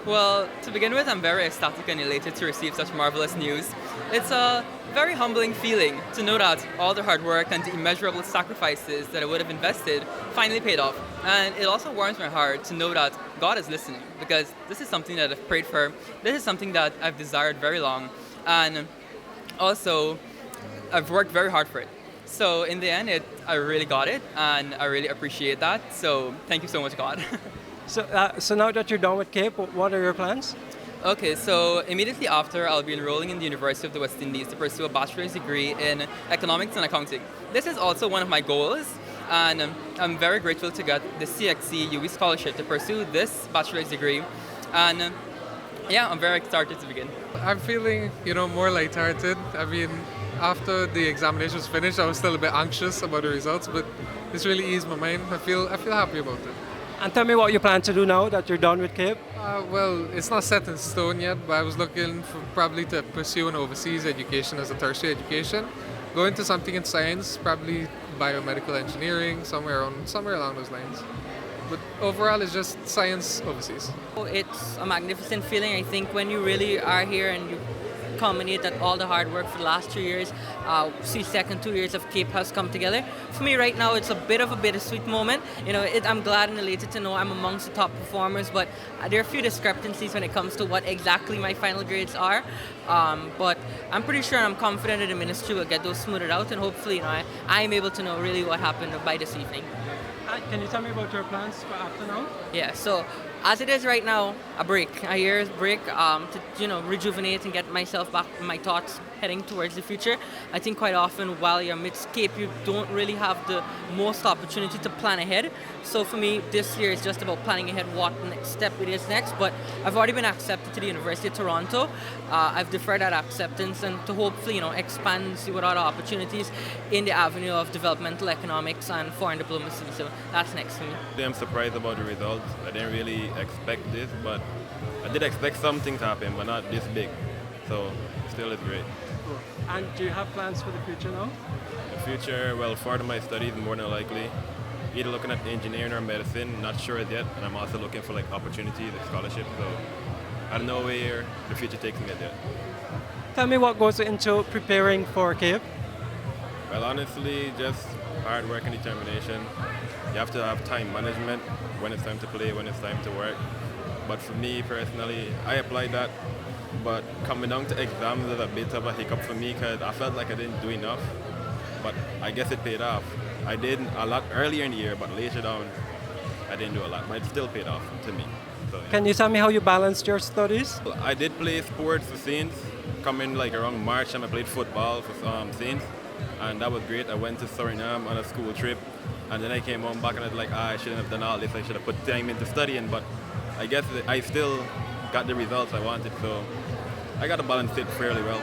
Well, to begin with, I'm very ecstatic and elated to receive such marvelous news. It's a very humbling feeling to know that all the hard work and the immeasurable sacrifices that I would have invested finally paid off. And it also warms my heart to know that God is listening, because this is something that I've prayed for. This is something that I've desired very long. And also, I've worked very hard for it. So in the end, I really got it, and I really appreciate that. So thank you so much, God. So now that you're done with CAPE, what are your plans? Okay, so immediately after, I'll be enrolling in the University of the West Indies to pursue a bachelor's degree in economics and accounting. This is also one of my goals, and I'm very grateful to get the CXC UE scholarship to pursue this bachelor's degree. And yeah, I'm very excited to begin. I'm feeling, more lighthearted. I mean, after the examinations finished, I was still a bit anxious about the results, but this really eased my mind. I feel happy about it. And tell me what you plan to do now that you're done with CAPE. Well, it's not set in stone yet, but I was looking for probably to pursue an overseas education as a tertiary education. Go into something in science, probably biomedical engineering, somewhere along those lines. But overall, it's just science overseas. It's a magnificent feeling. I think when you really are here and you culminate that all the hard work for the last 2 years, see second 2 years of CAPE has come together. For me right now, it's a bit of a bittersweet moment. I'm glad and elated to know I'm amongst the top performers, but there are a few discrepancies when it comes to what exactly my final grades are. But I'm pretty sure and I'm confident that the ministry will get those smoothed out, and hopefully, I am able to know really what happened by this evening. Can you tell me about your plans for after now? Yeah, so as it is right now, a year's break to rejuvenate and get myself back in my thoughts heading towards the future. I think quite often while you're amidst CAPE, you don't really have the most opportunity to plan ahead. So for me, this year is just about planning ahead what next step it is next. But I've already been accepted to the University of Toronto. I've deferred that acceptance and to hopefully expand and see what other opportunities in the avenue of developmental economics and foreign diplomacy. So that's next for me. I'm surprised about the results. I didn't really expect this, but I did expect something to happen, but not this big. So still it's great. Cool. And do you have plans for the future now? The future, well, further my studies more than likely. Either looking at engineering or medicine, not sure yet. And I'm also looking for opportunities, scholarships. So I don't know where the future takes me yet. Tell me what goes into preparing for CAPE. Well, honestly, just hard work and determination. You have to have time management, when it's time to play, when it's time to work. But for me personally, I applied that, but coming down to exams is a bit of a hiccup for me because I felt like I didn't do enough. But I guess it paid off. I did a lot earlier in the year, but later down, I didn't do a lot. But it still paid off to me. So, yeah. Can you tell me how you balanced your studies? I did play sports for Saints. Coming around March, I played football for Saints, and that was great. I went to Suriname on a school trip, and then I came home back and I was like, I shouldn't have done all this. I should have put time into studying, but I guess I still got the results I wanted, so I got to balance it fairly well.